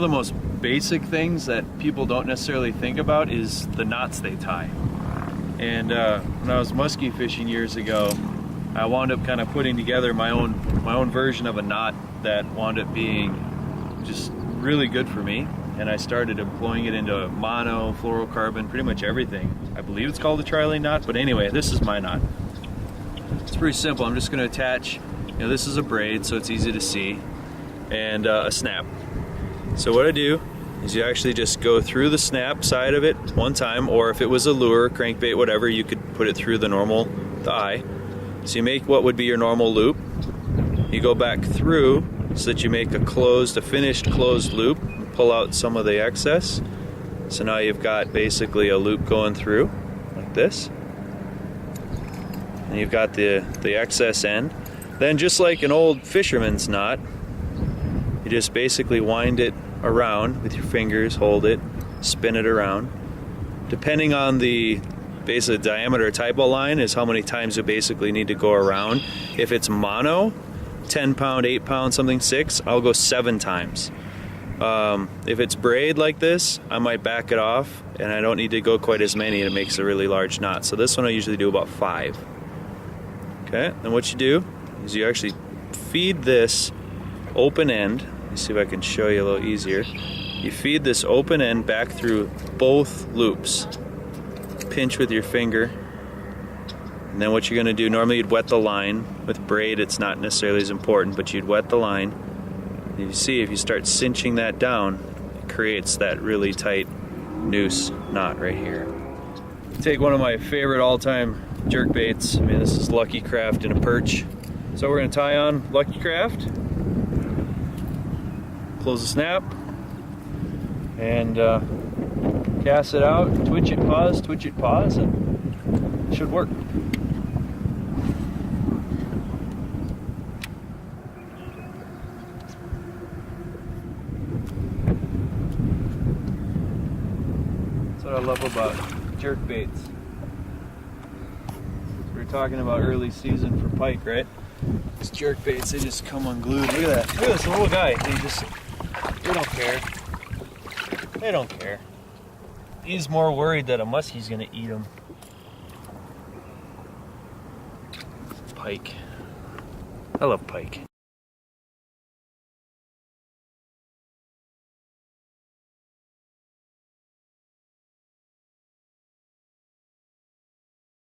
the most basic things that people don't necessarily think about is the knots they tie. And when I was muskie fishing years ago, I wound up kind of putting together my own version of a knot that wound up being just really good for me. And I started employing it into mono, fluorocarbon, pretty much everything. I believe it's called the Trilene knot, but anyway, this is my knot. It's pretty simple. I'm just going to attach, this is a braid, so it's easy to see, and a snap. So what I do is you actually just go through the snap side of it one time, or if it was a lure, crankbait, whatever, you could put it through the eye. So you make what would be your normal loop. You go back through so that you make a finished closed loop, and pull out some of the excess. So now you've got basically a loop going through like this. And you've got the excess end. Then just like an old fisherman's knot, you just basically wind it around with your fingers, hold it, spin it around. Depending on the basically diameter type of line is how many times you basically need to go around. If it's mono, 10 pound, 8 pound, something 6, I'll go 7 times. If it's braid like this, I might back it off and I don't need to go quite as many, and it makes a really large knot. So this one I usually do about 5. Okay, then what you do is you actually feed this open end. Let me see if I can show you a little easier. You feed this open end back through both loops. Pinch with your finger. And then what you're going to do, normally you'd wet the line. With braid it's not necessarily as important, but you'd wet the line. And you see if you start cinching that down, it creates that really tight noose knot right here. Take one of my favorite all-time jerk baits. I mean, this is Lucky Craft in a perch. So we're going to tie on Lucky Craft, close the snap, and cast it out, twitch it, pause, and it should work. That's what I love about jerk baits. We were talking about early season for pike, right? These jerk baits, they just come unglued. Look at that. Look at this little guy. They don't care. They don't care. He's more worried that a muskie's gonna eat him. Pike. I love pike.